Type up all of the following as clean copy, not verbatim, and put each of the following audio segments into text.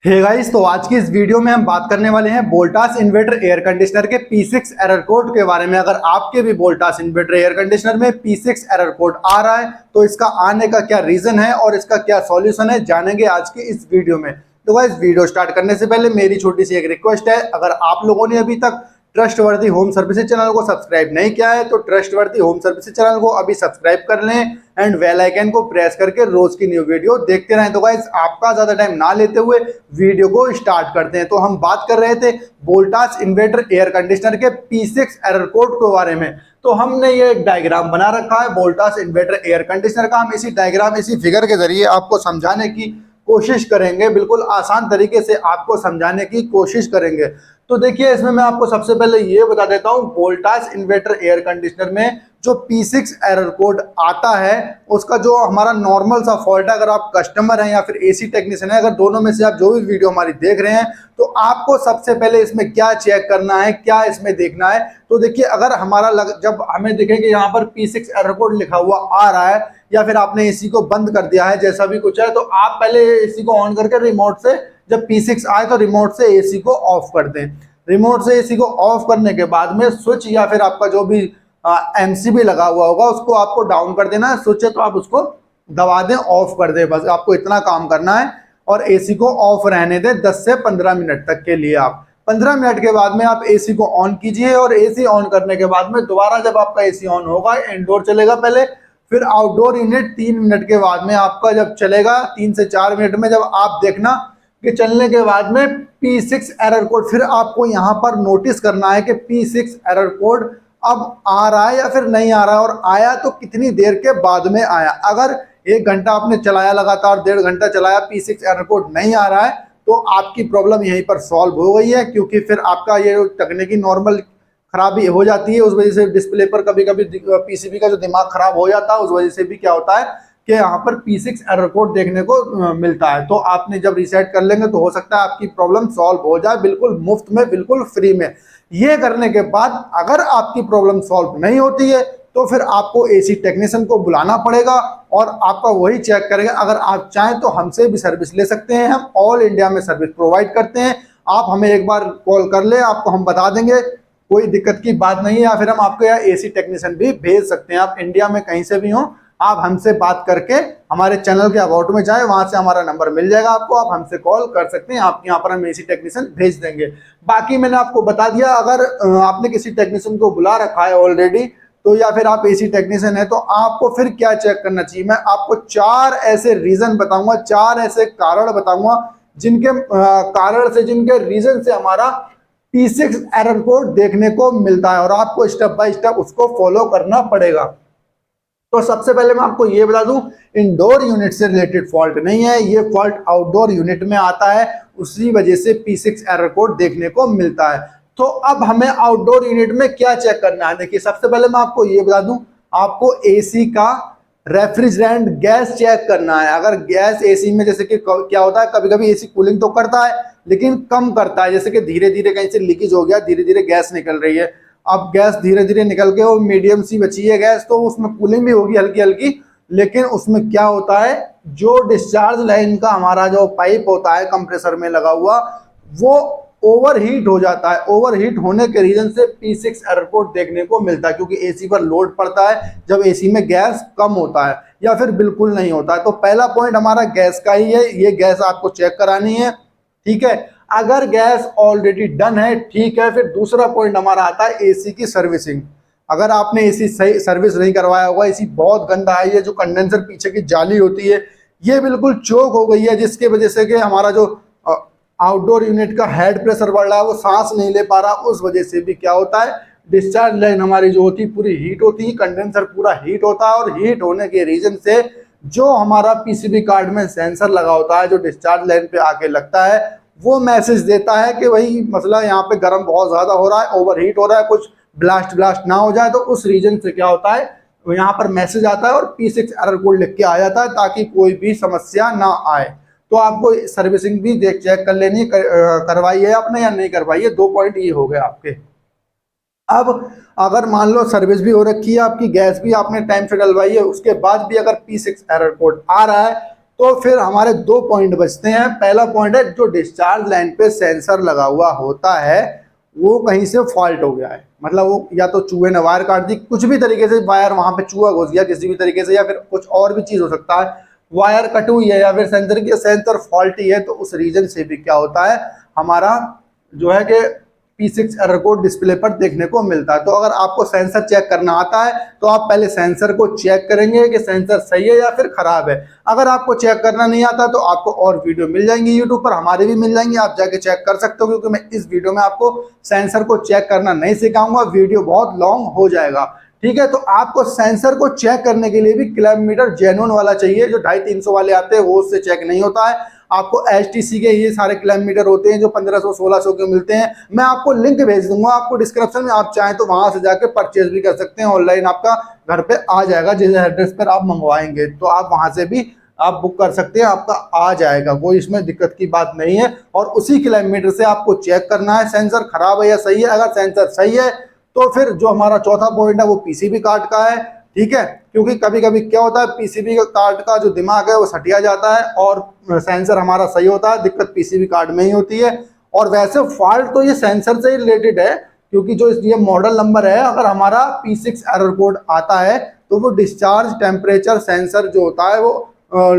Hey guys, तो आज की इस वीडियो में हम बात करने वाले हैं वोल्टास इन्वर्टर एयर कंडीशनर के P6 एरर कोड के बारे में। अगर आपके भी वोल्टास इन्वर्टर एयर कंडीशनर में P6 एरर कोड आ रहा है तो इसका आने का क्या रीजन है और इसका क्या सॉल्यूशन है, जानेंगे आज की इस वीडियो में। तो गाइस, वीडियो स्टार्ट करने से पहले मेरी छोटी सी एक रिक्वेस्ट है, अगर आप लोगों ने अभी तक ट्रस्टवर्दी होम सर्विसेज चैनल को सब्सक्राइब नहीं किया है तो ट्रस्टवर्दी होम सर्विसेज चैनल को अभी सब्सक्राइब कर लें एंड बेल आइकन को प्रेस करके रोज की न्यू वीडियो देखते रहें। तो गाइस, आपका ज्यादा टाइम ना लेते हुए वीडियो को स्टार्ट करते हैं। तो हम बात कर रहे थे वोल्टास इन्वर्टर एयर कंडीशनर के P6 एरर कोड के बारे में। तो हमने ये एक डायग्राम बना रखा है वोल्टास इन्वर्टर एयर कंडीशनर का। हम इसी डायग्राम, इसी फिगर के जरिए आपको समझाने की कोशिश करेंगे, बिल्कुल आसान तरीके से आपको समझाने की कोशिश करेंगे। तो देखिए, इसमें मैं आपको सबसे पहले ये बता देता हूं, वोल्टास इन्वर्टर एयर कंडीशनर में जो P6 एरर कोड आता है उसका जो हमारा नॉर्मल सा फॉल्ट है, अगर आप कस्टमर हैं या फिर एसी टेक्नीशियन है, अगर दोनों में से आप जो भी वीडियो हमारी देख रहे हैं तो आपको सबसे पहले इसमें क्या चेक करना है, क्या इसमें देखना है। तो देखिए, अगर हमारा जब हमें दिखे कि यहाँ पर P6 एरर कोड लिखा हुआ आ रहा है या फिर आपने एसी को बंद कर दिया है, जैसा भी कुछ है, तो आप पहले एसी को ऑन करके रिमोट से, जब P6 आए तो रिमोट से एसी को ऑफ कर दें। रिमोट से एसी को ऑफ करने के बाद में स्विच या फिर आपका जो भी एमसीबी लगा हुआ होगा उसको आपको डाउन कर देना है। स्विच है तो आप उसको दबा दें, ऑफ कर दें, बस आपको इतना काम करना है। और एसी को ऑफ रहने दें 10 से 15 मिनट तक के लिए। आप 15 मिनट के बाद में आप एसी को ऑन कीजिए और एसी ऑन करने के बाद में दोबारा जब आपका एसी ऑन होगा, इंडोर चलेगा पहले, फिर आउटडोर यूनिट 3 मिनट के बाद में आपका जब चलेगा, 3 से 4 मिनट में जब आप देखना कि चलने के बाद में P6 एरर कोड, फिर आपको यहाँ पर नोटिस करना है कि P6 एरर कोड अब आ रहा है या फिर नहीं आ रहा है, और आया तो कितनी देर के बाद में आया। अगर 1 घंटा आपने चलाया, लगातार 1.5 घंटा चलाया, P6 एरर कोड नहीं आ रहा है तो आपकी प्रॉब्लम यहीं पर सॉल्व हो गई है, क्योंकि फिर आपका ये तकनीकी नॉर्मल खराबी हो जाती है। उस वजह से डिस्प्ले पर कभी कभी पीसीबी का जो दिमाग खराब हो जाता है, उस वजह से भी क्या होता है कि यहाँ पर P6 एरर कोड देखने को मिलता है। तो आपने जब रीसेट कर लेंगे तो हो सकता है आपकी प्रॉब्लम सॉल्व हो जाए, बिल्कुल मुफ्त में, बिल्कुल फ्री में। ये करने के बाद अगर आपकी प्रॉब्लम सॉल्व नहीं होती है तो फिर आपको एसी टेक्नीशियन को बुलाना पड़ेगा और आपका वही चेक करेगा। अगर आप चाहें तो हमसे भी सर्विस ले सकते हैं, हम ऑल इंडिया में सर्विस प्रोवाइड करते हैं। आप हमें एक बार कॉल कर ले, आपको हम बता देंगे, कोई दिक्कत की बात नहीं है। या फिर हम आपको यहाँ एसी टेक्नीशियन भी भेज सकते हैं। आप इंडिया में कहीं से भी हो, आप हमसे बात करके हमारे चैनल के अबाउट में जाए, वहां से हमारा नंबर मिल जाएगा आपको, आप हमसे कॉल कर सकते हैं, आपके यहाँ पर हम एसी टेक्नीशियन भेज देंगे। बाकी मैंने आपको बता दिया, अगर आपने किसी टेक्नीशियन को बुला रखा है ऑलरेडी, तो या फिर आप एसी टेक्नीशियन है, तो आपको फिर क्या चेक करना चाहिए। मैं आपको 4 ऐसे रीजन बताऊंगा, 4 ऐसे कारण बताऊंगा जिनके कारण से, जिनके रीजन से हमारा P6 एरर कोड देखने को मिलता है, और आपको स्टेप बाय स्टेप उसको फॉलो करना पड़ेगा। तो सबसे पहले मैं आपको ये बता दूं, इंडोर यूनिट से रिलेटेड फॉल्ट नहीं है, ये फॉल्ट आउटडोर यूनिट में आता है, उसी वजह से P6 एरर कोड देखने को मिलता है। तो अब हमें आउटडोर यूनिट में क्या चेक करना है, देखिए सबसे पहले मैं आपको ये बता दूं, आपको एसी का रेफ्रिजरेंट गैस चेक करना है। अगर गैस एसी में, जैसे कि क्या होता है, कभी कभी एसी कूलिंग तो करता है लेकिन कम करता है, जैसे कि धीरे धीरे कहीं से लीकेज हो गया, धीरे धीरे गैस निकल रही है। अब गैस धीरे धीरे निकल के वो मीडियम सी बची है गैस, तो उसमें कूलिंग भी होगी हल्की हल्की, लेकिन उसमें क्या होता है, जो डिस्चार्ज लाइन का हमारा जो पाइप होता है कंप्रेसर में लगा हुआ, वो ओवरहीट हो जाता है। ओवरहीट होने के रीजन से P6 एरर कोड देखने को मिलता है, क्योंकि एसी पर लोड पड़ता है जब एसी में गैस कम होता है या फिर बिल्कुल नहीं होता है। तो पहला पॉइंट हमारा गैस का ही है, ये गैस आपको चेक करानी है, ठीक है। अगर गैस ऑलरेडी डन है, ठीक है, फिर दूसरा पॉइंट हमारा आता है एसी की सर्विसिंग। अगर आपने एसी सही सर्विस नहीं करवाया होगा, एसी बहुत गंदा है, ये जो कंडेंसर पीछे की जाली होती है ये बिल्कुल चोक हो गई है, जिसके वजह से कि हमारा जो आउटडोर यूनिट का हेड प्रेशर बढ़ रहा है, वो सांस नहीं ले पा रहा, उस वजह से भी क्या होता है, डिस्चार्ज लाइन हमारी जो होती है पूरी हीट होती है, कंडेंसर पूरा हीट होता है, और हीट होने के रीजन से जो हमारा पीसीबी कार्ड में सेंसर लगा होता है, जो डिस्चार्ज लाइन पे आके लगता है, वो मैसेज देता है कि भाई मसला यहाँ पे गर्म बहुत ज्यादा हो रहा है, ओवरहीट हो रहा है, कुछ ब्लास्ट ना हो जाए। तो उस रीजन से क्या होता है, तो यहाँ पर मैसेज आता है और P6 एरर कोड लिख के आ जाता है, ताकि कोई भी समस्या ना आए। तो आपको सर्विसिंग भी देख चेक कर लेनी, करवाई है आपने या नहीं करवाई है, 2 पॉइंट ये हो गए आपके। अब अगर मान लो सर्विस भी हो रखी है आपकी, गैस भी आपने टाइम से डलवाई है, उसके बाद भी अगर P6 एरर कोड आ रहा है, तो फिर हमारे दो पॉइंट बचते हैं। पहला पॉइंट है जो डिस्चार्ज लाइन पे सेंसर लगा हुआ होता है वो कहीं से फॉल्ट हो गया है, मतलब वो या तो चूहे ने वायर काट दी, कुछ भी तरीके से वायर वहां पे चूहा घुस गया किसी भी तरीके से, या फिर कुछ और भी चीज हो सकता है, वायर कट हुई है या फिर सेंसर फॉल्टी है, तो उस रीजन से भी क्या होता है हमारा जो है कि P6 एरर कोड डिस्प्ले पर देखने को मिलता है। तो अगर आपको सेंसर चेक करना आता है तो आप पहले सेंसर को चेक करेंगे कि सेंसर सही है या फिर खराब है। अगर आपको चेक करना नहीं आता तो आपको और वीडियो मिल जाएंगी यूट्यूब पर, हमारे भी मिल जाएंगी, आप जाके चेक कर सकते हो, क्योंकि मैं इस वीडियो में आपको सेंसर को चेक करना नहीं सिखाऊंगा, वीडियो बहुत लॉन्ग हो जाएगा। ठीक है, तो आपको सेंसर को चेक करने के लिए भी क्लैंप मीटर जेन्युइन वाला चाहिए, जो 250-300 वाले आते हैं वो उससे चेक नहीं होता है। आपको HTC के ये सारे क्लैंप मीटर होते हैं जो 1500-1600 के मिलते हैं। मैं आपको लिंक भेज दूंगा आपको डिस्क्रिप्शन में, आप चाहें तो वहां से जाके परचेज भी कर सकते हैं, ऑनलाइन आपका घर पे आ जाएगा, जिस एड्रेस पर आप मंगवाएंगे तो आप वहां से भी आप बुक कर सकते हैं, आपका आ जाएगा, कोई इसमें दिक्कत की बात नहीं है। और उसी क्लैंप मीटर से आपको चेक करना है सेंसर खराब है या सही है। अगर सेंसर सही है तो फिर जो हमारा चौथा पॉइंट है वो PCB कार्ड का है। ठीक है, क्योंकि कभी कभी क्या होता है PCB कार्ड का जो दिमाग है वो सटिया जाता है और सेंसर हमारा सही होता है, दिक्कत PCB कार्ड में ही होती है। और वैसे फॉल्ट तो ये सेंसर से ही रिलेटेड है, क्योंकि जो ये मॉडल नंबर है, अगर हमारा P6 एरर कोड आता है तो वो डिस्चार्ज टेम्परेचर सेंसर जो होता है वो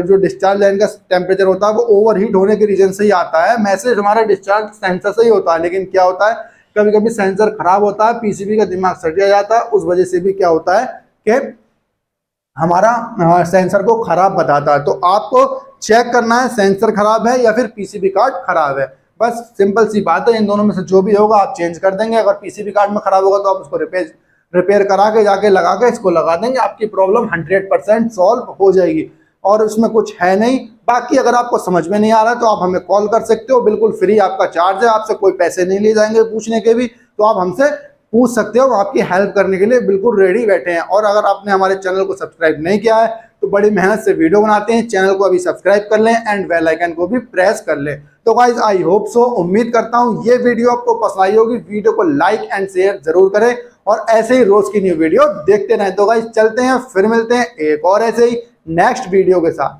जो डिस्चार्ज लाइन का टेम्परेचर होता है वो ओवरहीट होने के रीजन से ही आता है। मैसेज हमारा डिस्चार्ज सेंसर से ही होता है, लेकिन क्या होता है कभी कभी सेंसर खराब होता है, PCB का दिमाग सटिया जाता है, उस वजह से भी क्या होता है कि हमारा सेंसर को खराब बताता है। तो आपको चेक करना है सेंसर खराब है या फिर PCB कार्ड खराब है, बस सिंपल सी बात है। इन दोनों में से जो भी होगा आप चेंज कर देंगे। अगर PCB कार्ड में खराब होगा तो आप उसको रिपेयर करा के जाके लगा के इसको लगा देंगे, आपकी प्रॉब्लम 100% सॉल्व हो जाएगी और उसमें कुछ है नहीं। बाकी अगर आपको समझ में नहीं आ रहा है तो आप हमें कॉल कर सकते हो, बिल्कुल फ्री आपका चार्ज है, आपसे कोई पैसे नहीं लिए जाएंगे पूछने के भी, तो आप हमसे पूछ सकते हो, आपकी हेल्प करने के लिए बिल्कुल रेडी बैठे हैं। और अगर आपने हमारे चैनल को सब्सक्राइब नहीं किया है तो बड़ी मेहनत से वीडियो बनाते हैं, चैनल को अभी सब्सक्राइब कर लें एंड बेल आइकन को भी प्रेस कर लें। तो गाइज आई होप सो, उम्मीद करता हूं ये वीडियो आपको पसंद आई होगी। वीडियो को लाइक एंड शेयर जरूर करें और ऐसे ही रोज की न्यू वीडियो देखते रहें। तो गाइज चलते हैं, फिर मिलते हैं एक और ऐसे ही नेक्स्ट वीडियो के साथ।